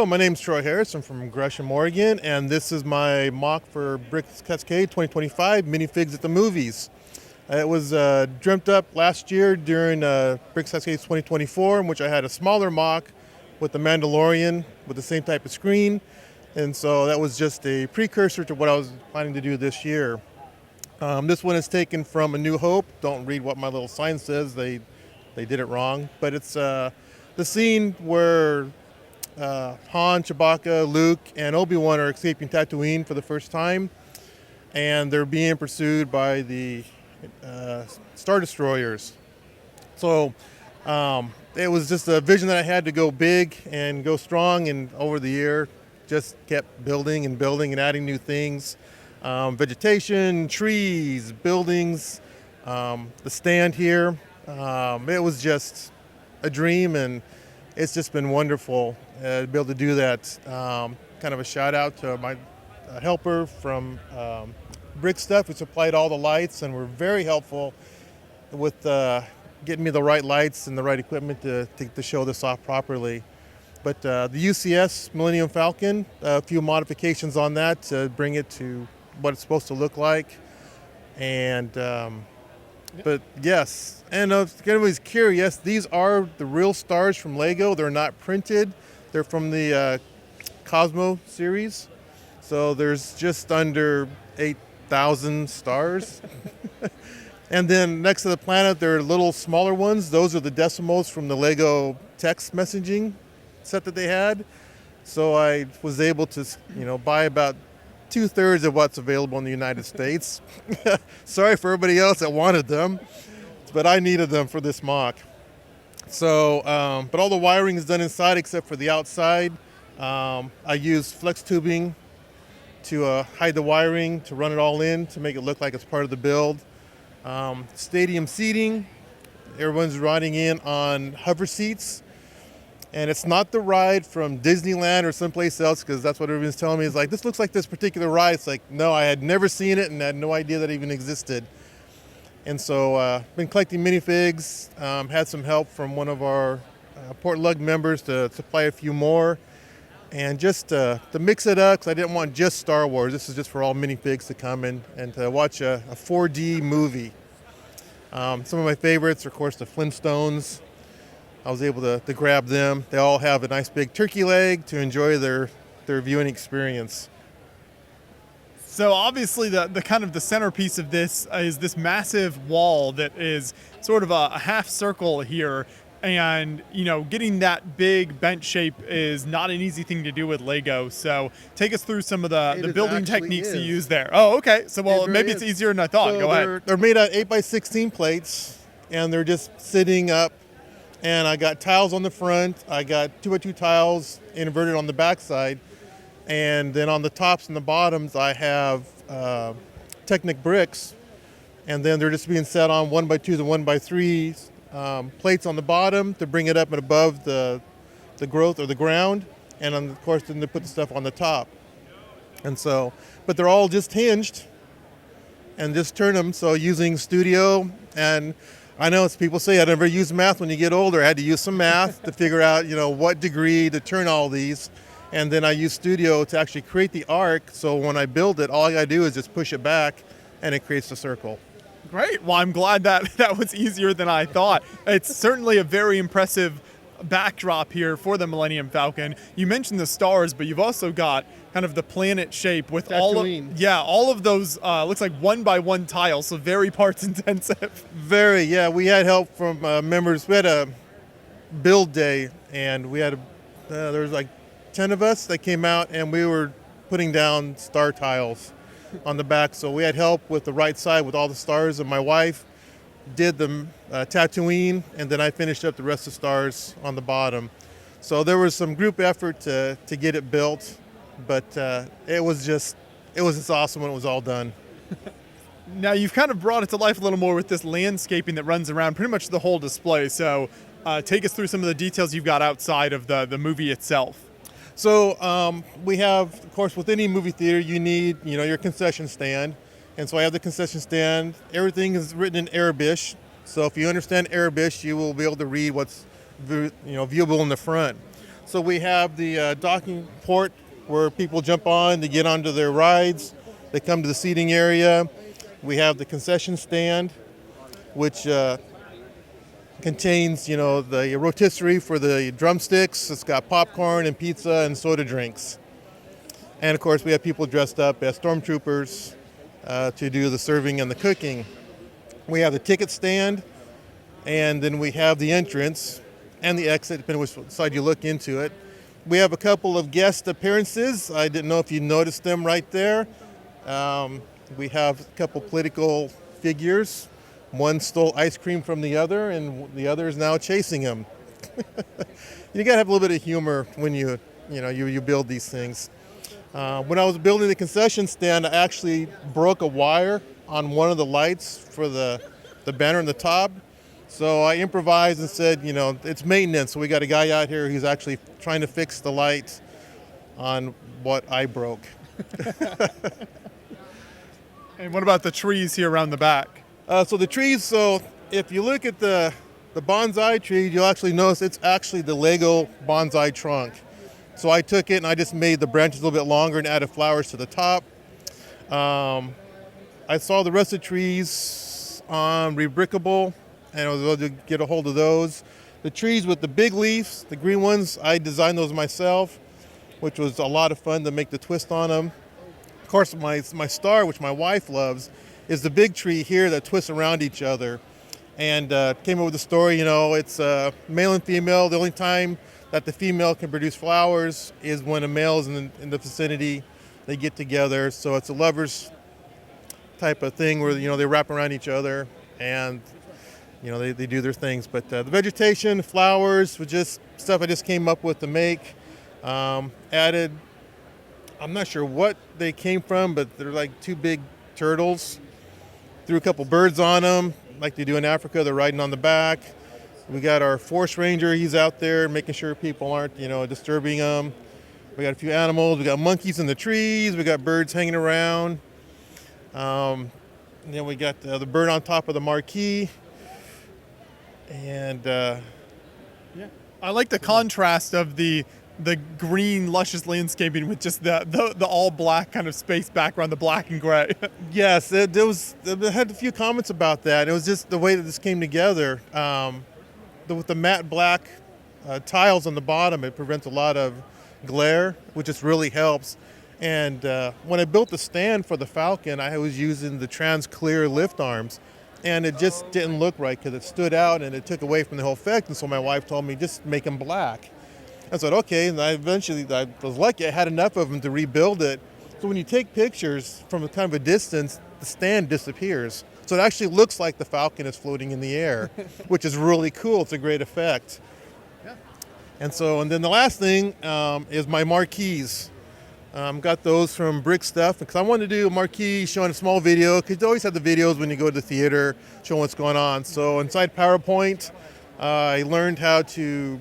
Hello, my name's Troy Harris. I'm from Gresham, Oregon, and this is my mock for Bricks Cascade 2025 Minifigs at the Movies. It was dreamt up last year during Bricks Cascade 2024, in which I had a smaller mock with the Mandalorian with the same type of screen, and so that was just a precursor to what I was planning to do this year. This one is taken from A New Hope. Don't read what my little sign says; they did it wrong. But it's the scene where Han, Chewbacca, Luke, and Obi-Wan are escaping Tatooine for the first time, and they're being pursued by the Star Destroyers. So it was just a vision that I had to go big and go strong, and over the year just kept building and building and adding new things. Vegetation, trees, buildings, the stand here. It was just a dream, and it's just been wonderful to be able to do that. Kind of a shout out to my helper from Brick Stuff, who supplied all the lights and were very helpful with getting me the right lights and the right equipment to show this off properly. But the UCS Millennium Falcon, a few modifications on that to bring it to what it's supposed to look like. And but yes, and if anybody's curious, these are the real stars from Lego. They're not printed. They're from the Cosmo series. So there's just under 8,000 stars. And then next to the planet, there are little smaller ones. Those are the decimals from the Lego text messaging set that they had. So I was able to, buy about 2/3 of what's available in the United States. Sorry for everybody else that wanted them, but I needed them for this mock. So, but all the wiring is done inside except for the outside. I used flex tubing to hide the wiring, to run it all in, to make it look like it's part of the build. Stadium seating, everyone's riding in on hover seats. And it's not the ride from Disneyland or someplace else, because that's what everyone's telling me. Is like, this looks like this particular ride. It's like, no, I had never seen it and had no idea that it even existed. And so been collecting minifigs, had some help from one of our Port Lug members to supply a few more. And just to mix it up, because I didn't want just Star Wars. This is just for all minifigs to come in and to watch a 4D movie. Some of my favorites are, of course, the Flintstones. I was able to grab them. They all have a nice big turkey leg to enjoy their viewing experience. So obviously the kind of the centerpiece of this is this massive wall that is sort of a half circle here. And, getting that big bench shape is not an easy thing to do with Lego. So take us through some of the building techniques you use there. Oh, okay. So, maybe it's easier than I thought. Go ahead. They're made out of 8x16 plates, and they're just sitting up. And I got tiles on the front. I got 2x2 tiles inverted on the backside. And then on the tops and the bottoms, I have Technic bricks. And then they're just being set on 1x2s and 1x3s plates on the bottom to bring it up and above the growth or the ground. And of course, then they put the stuff on the top. And so, but they're all just hinged and just turn them. So using Studio, and I know it's people say I never use math when you get older. I had to use some math to figure out, what degree to turn all these. And then I use Studio to actually create the arc. So when I build it, all I gotta do is just push it back and it creates the circle. Great. Well, I'm glad that was easier than I thought. It's certainly a very impressive backdrop here for the Millennium Falcon. You mentioned the stars, but you've also got kind of the planet shape with Tatooine. all of those looks like 1x1 tiles, so very parts intensive. Very, yeah. We had help from members. We had a build day, and we had there was like 10 of us that came out, and we were putting down star tiles on the back. So we had help with the right side with all the stars, and my wife did the Tatooine, and then I finished up the rest of the stars on the bottom. So there was some group effort to get it built, but it was just awesome when it was all done. Now you've kind of brought it to life a little more with this landscaping that runs around pretty much the whole display. So take us through some of the details you've got outside of the movie itself. So we have, of course, with any movie theater, you need, your concession stand. And so I have the concession stand. Everything is written in Arabic. So if you understand Arabic, you will be able to read what's viewable in the front. So we have the docking port where people jump on to get onto their rides. They come to the seating area. We have the concession stand, which contains, the rotisserie for the drumsticks. It's got popcorn and pizza and soda drinks. And of course, we have people dressed up as stormtroopers to do the serving and the cooking. We have the ticket stand, and then we have the entrance and the exit, depending which side you look into it. We have a couple of guest appearances. I didn't know if you noticed them right there. We have a couple political figures. One stole ice cream from the other, and the other is now chasing him. You gotta have a little bit of humor when you build these things. When I was building the concession stand, I actually broke a wire on one of the lights for the banner on the top. So I improvised and said, it's maintenance. So we got a guy out here who's actually trying to fix the light on what I broke. And what about the trees here around the back? So the trees, so if you look at the bonsai tree, you'll actually notice it's actually the Lego bonsai trunk. So I took it and I just made the branches a little bit longer and added flowers to the top. I saw the rest of the trees on Rebrickable, and I was able to get a hold of those. The trees with the big leaves, the green ones, I designed those myself, which was a lot of fun to make the twist on them. Of course, my star, which my wife loves, is the big tree here that twists around each other. And came up with the story, it's male and female. The only time that the female can produce flowers is when a male is in the vicinity. They get together. So it's a lover's type of thing where, they wrap around each other and, they do their things. But the vegetation, flowers, was just stuff I just came up with to make. Added, I'm not sure what they came from, but they're like two big turtles. Threw a couple birds on them, like they do in Africa. They're riding on the back. We got our forest ranger. He's out there making sure people aren't, disturbing them. We got a few animals. We got monkeys in the trees. We got birds hanging around. And then we got the bird on top of the marquee. And I like the contrast of the green, luscious landscaping with just the all black kind of space background, the black and gray. yes, I had a few comments about that. It was just the way that this came together. With the matte black tiles on the bottom, it prevents a lot of glare, which just really helps. And when I built the stand for the Falcon, I was using the trans clear lift arms. And it just didn't look right because it stood out and it took away from the whole effect. And so my wife told me, just make them black. I said, okay. And I was lucky. I had enough of them to rebuild it. So when you take pictures from a kind of a distance, the stand disappears. So it actually looks like the Falcon is floating in the air, which is really cool. It's a great effect. Yeah. And then the last thing is my marquees. Got those from Brick Stuff because I wanted to do a marquee showing a small video because you always have the videos when you go to the theater showing what's going on. So inside PowerPoint, I learned how to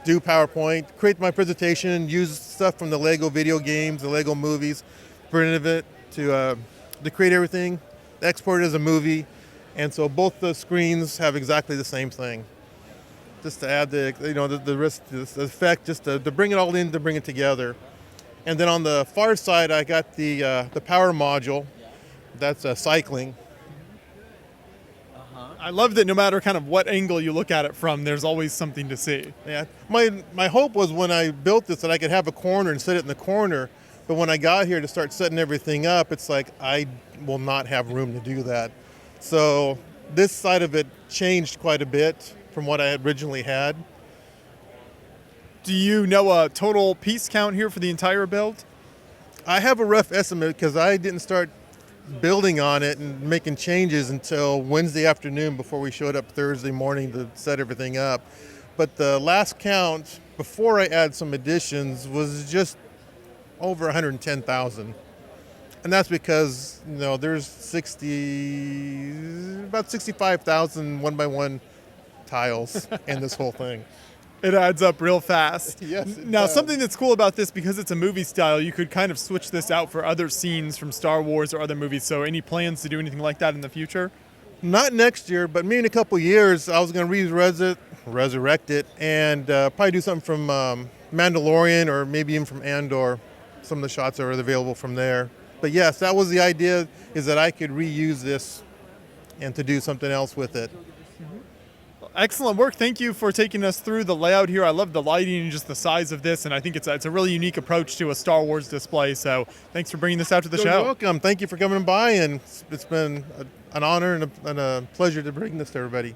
do PowerPoint, create my presentation, use stuff from the Lego video games, the Lego movies, printed it to create everything, export it as a movie. And so both the screens have exactly the same thing. Just to add the rest, the effect, just to bring it all in, to bring it together. And then on the far side, I got the power module. That's cycling. I love that no matter kind of what angle you look at it from, there's always something to see. Yeah. My hope was when I built this that I could have a corner and set it in the corner. But when I got here to start setting everything up, it's like I will not have room to do that. So this side of it changed quite a bit from what I originally had. Do you know a total piece count here for the entire build? I have a rough estimate because I didn't start building on it and making changes until Wednesday afternoon before we showed up Thursday morning to set everything up. But the last count before I add some additions was just over 110,000. And that's because, there's about 65,000 one-by-one tiles in this whole thing. It adds up real fast. Yes. Now, something that's cool about this, because it's a movie style, you could kind of switch this out for other scenes from Star Wars or other movies. So any plans to do anything like that in the future? Not next year, but maybe in a couple years, I was going to resurrect it, and probably do something from Mandalorian or maybe even from Andor. Some of the shots are available from there. But yes, that was the idea, is that I could reuse this and to do something else with it. Excellent work. Thank you for taking us through the layout here. I love the lighting and just the size of this, and I think it's a really unique approach to a Star Wars display. So thanks for bringing this out to the show. You're welcome. Thank you for coming by, and it's been an honor and a pleasure to bring this to everybody.